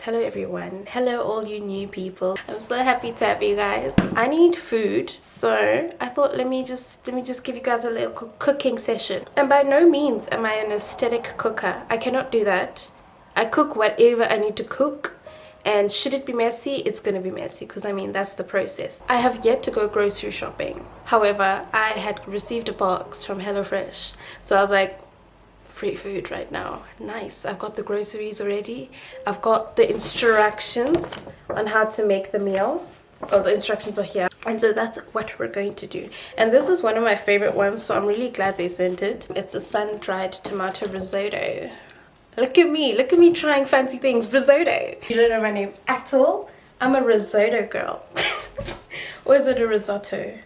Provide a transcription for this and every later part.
Hello everyone, hello all you new people. I'm so happy to have you guys. I need food, so I thought let me just give you guys a little cooking session. And by no means am I an aesthetic cooker. I cannot do that. I cook whatever I need to cook, and should it be messy, it's gonna be messy, because I mean that's the process. I have yet to go grocery shopping. However, I had received a box from HelloFresh, so I was like, free food right now, nice. I've got the groceries already, I've got the instructions on how to make the meal. Oh, the instructions are here, and so that's what we're going to do. And this is one of my favorite ones, so I'm really glad they sent it. It's a sun-dried tomato risotto. Look at me trying fancy things. Risotto. You don't know my name at all. I'm a risotto girl. Or is it a risotto?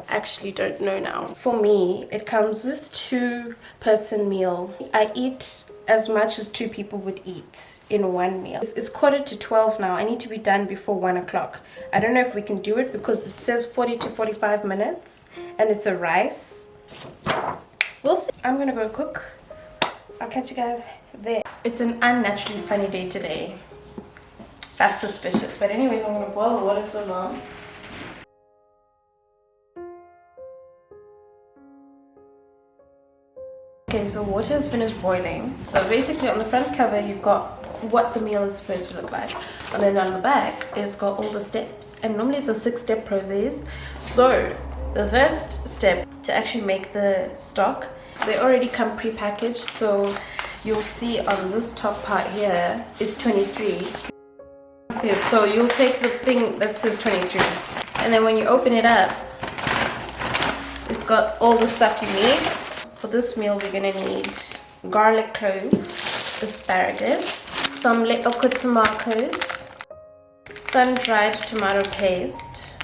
Actually don't know now. For me, it comes with 2-person meal. I eat as much as 2 people would eat in one meal. It's 11:45 now. I need to be done before 1 o'clock. I don't know if we can do it because it says 40 to 45 minutes and it's a rice. We'll see. I'm gonna go cook. I'll catch you guys there. It's an unnaturally sunny day today. That's suspicious, but anyways, I'm gonna boil the water so long. Okay, so water is finished boiling. So basically on the front cover you've got what the meal is supposed to look like, and then on the back it's got all the steps, and normally it's a 6-step process. So the first step to actually make the stock, they already come pre-packaged, so you'll see on this top part here is 23. See it? So you'll take the thing that says 23, and then when you open it up, it's got all the stuff you need. For this meal, we're gonna need garlic clove, asparagus, some little tomatoes, sun-dried tomato paste,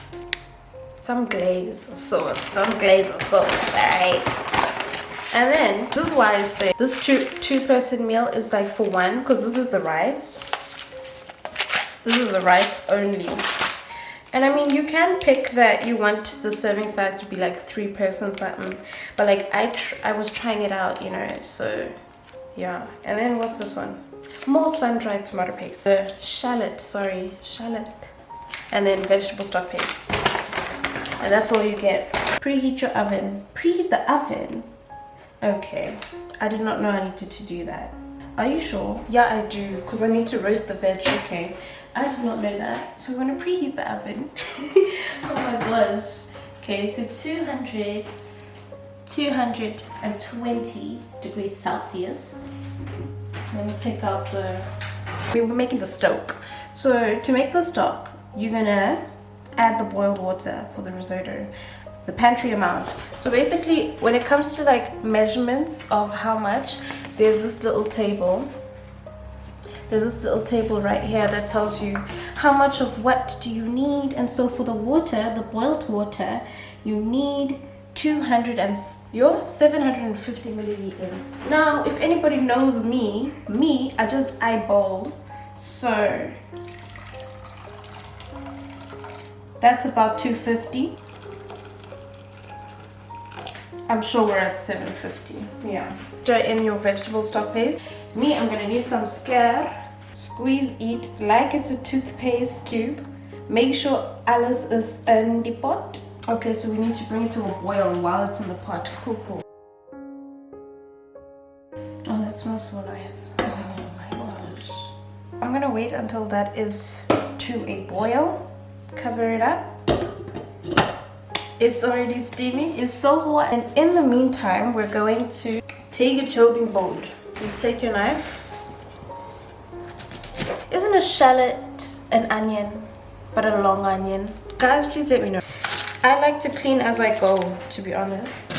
some glaze of salt, alright. And then, this is why I say this two-person meal is like for one, because this is the rice. This is the rice only. And I mean, you can pick that you want the serving size to be like 3-person something, but like I was trying it out, you know, so yeah. And then what's this one? More sun-dried tomato paste. Shallot, and then vegetable stock paste. And that's all you get. Preheat your oven. Preheat the oven? Okay, I did not know I needed to do that. Are you sure? Yeah, I do, because I need to roast the veg. Okay, I did not know that. So we're gonna preheat the oven. Oh my gosh. Okay, to 220 degrees Celsius. Let me take out we're making the stock. So to make the stock, you're gonna add the boiled water for the risotto, the pantry amount. So basically, when it comes to like measurements of how much, there's this little table. There's this little table right here that tells you how much of what do you need. And so for the water, the boiled water, you need 750 milliliters. Now, if anybody knows me, I just eyeball. So that's about 250. I'm sure we're at 750. Yeah. Throw in your vegetable stock paste. Me, I'm gonna need some scare. Squeeze it like it's a toothpaste tube. Make sure alles is in the pot. Okay, so we need to bring it to a boil while it's in the pot. Cool. Oh, that smells so nice. Oh my gosh. I'm gonna wait until that is to a boil. Cover it up. It's already steaming. It's so hot. And in the meantime, we're going to take a chopping board. You take your knife. Isn't a shallot an onion, but a long onion? Guys, please let me know. I like to clean as I go, to be honest.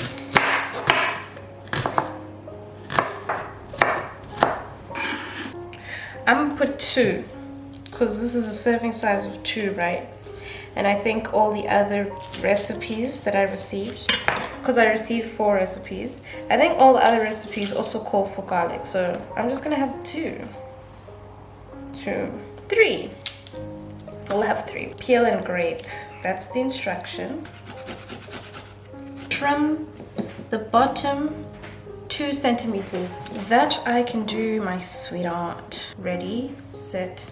I'm gonna put 2, because this is a serving size of 2, right? And I think all the other recipes that I received, because I received 4 recipes, I think all the other recipes also call for garlic. So I'm just gonna have 2, 3. We'll have 3. Peel and grate. That's the instructions. Trim the bottom 2 centimeters. That I can do, my sweetheart. Ready, set.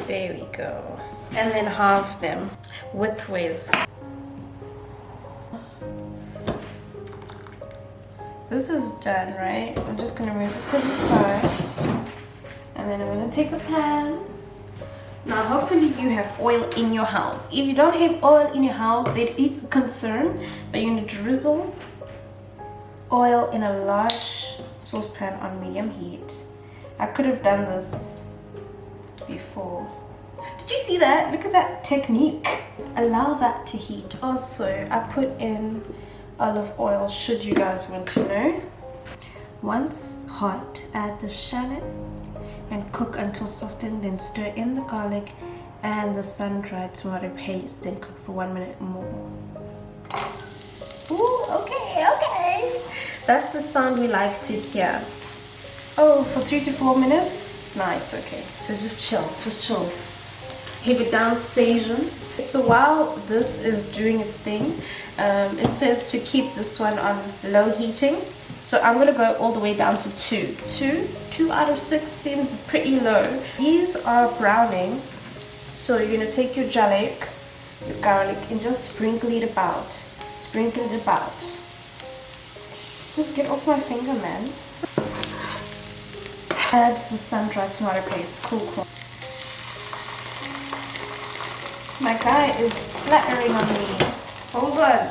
There we go. And then halve them widthways. This is done, right? I'm just gonna move it to the side. And then I'm gonna take a pan. Now, hopefully you have oil in your house. If you don't have oil in your house, that is a concern. But you're gonna drizzle oil in a large saucepan on medium heat. I could have done this before. Did you see that? Look at that technique. Just allow that to heat. Also, I put in olive oil, should you guys want to know. Once hot, add the shallot and cook until softened, then stir in the garlic and the sun-dried tomato paste, then cook for 1 minute more. Ooh, okay. That's the sound we like to hear. Oh, for 3 to 4 minutes? Nice, okay. So just chill. Have it down Sazon. So while this is doing its thing, it says to keep this one on low heating. So I'm gonna go all the way down to 2. 2 out of 6 seems pretty low. These are browning. So you're gonna take your garlic, and just sprinkle it about. Just get off my finger, man. Add the sun-dried tomato paste. Cool. My guy is flattering on me. Hold on.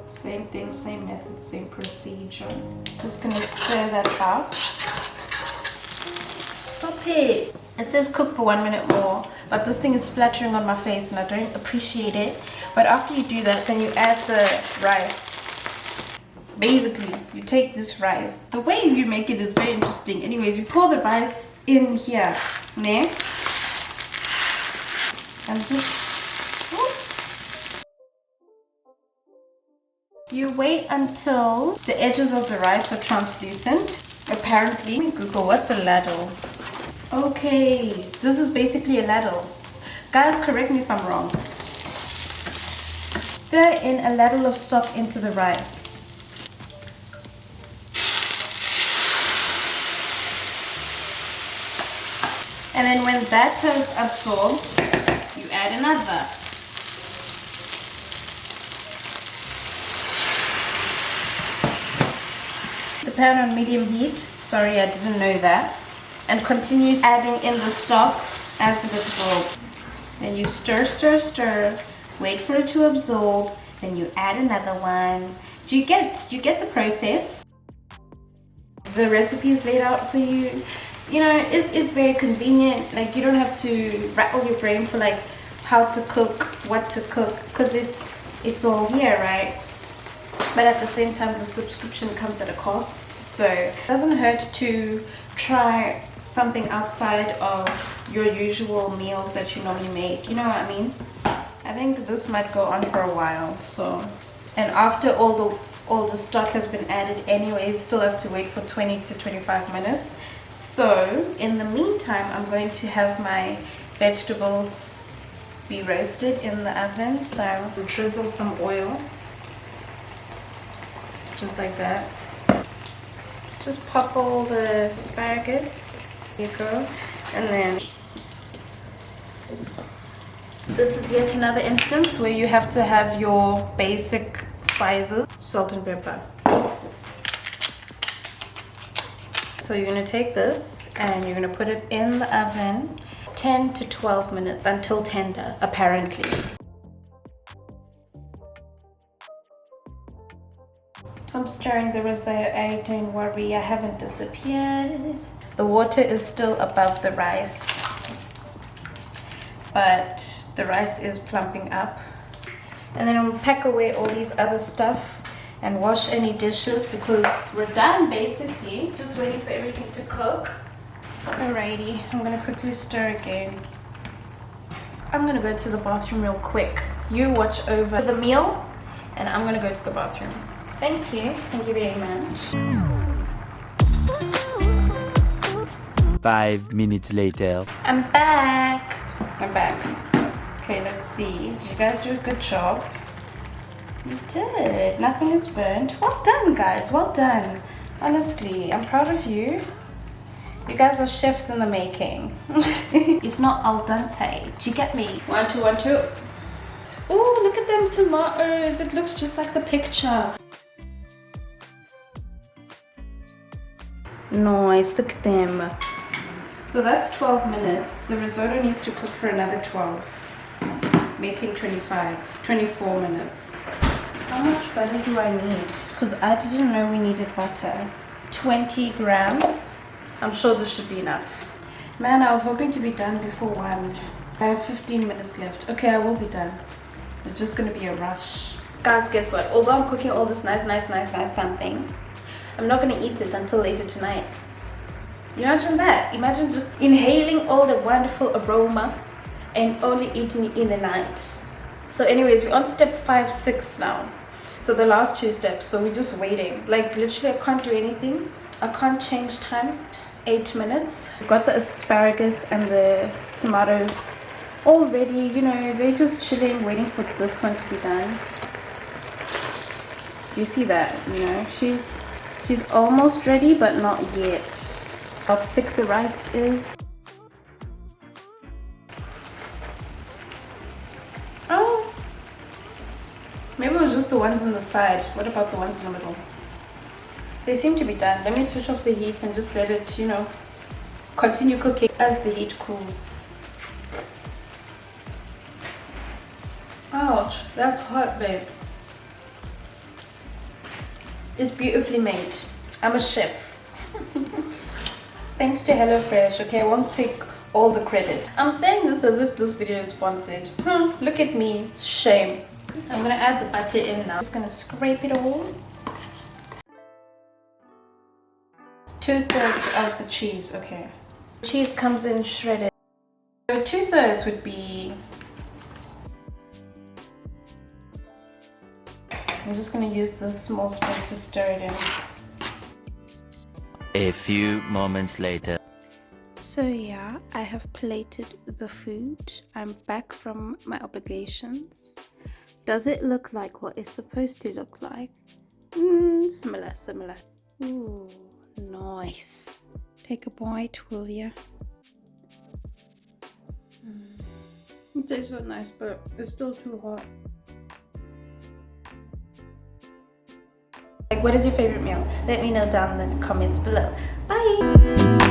Same thing, same method, same procedure. Just gonna stir that out. Stop it. It says cook for 1 minute more, but this thing is flattering on my face and I don't appreciate it. But after you do that, then you add the rice. Basically, you take this rice. The way you make it is very interesting. Anyways, you pour the rice in here, ne? And just you wait until the edges of the rice are translucent. Apparently, let me Google what's a ladle. Okay, this is basically a ladle. Guys, correct me if I'm wrong. Stir in a ladle of stock into the rice. And then when that has absorbed, you add another. The pan on medium heat. Sorry, I didn't know that. And continue adding in the stock as it absorbs. Then you stir. Wait for it to absorb. Then you add another one. Do you get the process? The recipe is laid out for you. You know, it's very convenient. Like, you don't have to rattle your brain for like how to cook, what to cook, because it's all here, right? But at the same time, the subscription comes at a cost, so it doesn't hurt to try something outside of your usual meals that you normally make. You know what I mean? I think this might go on for a while. So, and after all the stock has been added anyway, still have to wait for 20 to 25 minutes. So in the meantime, I'm going to have my vegetables be roasted in the oven. So drizzle some oil, just like that. Just pop all the asparagus. Here you go. And then this is yet another instance where you have to have your basic spices, salt and pepper. So you're going to take this and you're going to put it in the oven 10 to 12 minutes until tender, apparently. I'm stirring the risotto, don't worry, I haven't disappeared. The water is still above the rice, but the rice is plumping up. And then I'll pack away all these other stuff and wash any dishes because we're done basically. Just waiting for everything to cook. Alrighty, I'm gonna quickly stir again. I'm gonna go to the bathroom real quick. You watch over the meal and I'm gonna go to the bathroom. Thank you very much. 5 minutes later. I'm back. Okay, let's see. Did you guys do a good job? You did. Nothing is burnt. Well done, guys. Well done. Honestly, I'm proud of you. You guys are chefs in the making. It's not al dente. Do you get me? 1, 2, 1, 2. Oh, look at them tomatoes. It looks just like the picture. Nice. Look at them. So that's 12 minutes. The risotto needs to cook for another 12. Making 24 minutes. How much butter do I need? Because I didn't know we needed butter. 20 grams. I'm sure this should be enough. Man, I was hoping to be done before 1. I have 15 minutes left. Okay, I will be done. It's just gonna be a rush. Guys, guess what? Although I'm cooking all this nice something, I'm not gonna eat it until later tonight. Imagine that. Imagine just inhaling all the wonderful aroma and only eating it in the night. So anyways, we're on step 5, 6 now. So the last 2 steps. So we're just waiting. Like literally I can't do anything. I can't change time. 8 minutes. We've got the asparagus and the tomatoes all ready. You know, they're just chilling, waiting for this one to be done. Do you see that? You know, she's almost ready, but not yet. How thick the rice is. Oh, maybe it was just the ones on the side. What about the ones in the middle? They seem to be done. Let me switch off the heat and just let it, you know, continue cooking as the heat cools. Ouch, that's hot, babe. It's beautifully made. I'm a chef. Thanks to HelloFresh, okay? I won't take all the credit. I'm saying this as if this video is sponsored. Look at me. Shame. I'm gonna add the butter in now. Just gonna scrape it all. 2/3 of the cheese, okay. Cheese comes in shredded. So 2/3 would be... I'm just gonna use this small spoon to stir it in. A few moments later. So yeah, I have plated the food. I'm back from my obligations. Does it look like what it's supposed to look like? Similar. Ooh, nice. Take a bite, will ya? It tastes so nice, but it's still too hot. Like, what is your favorite meal? Let me know down in the comments below. Bye!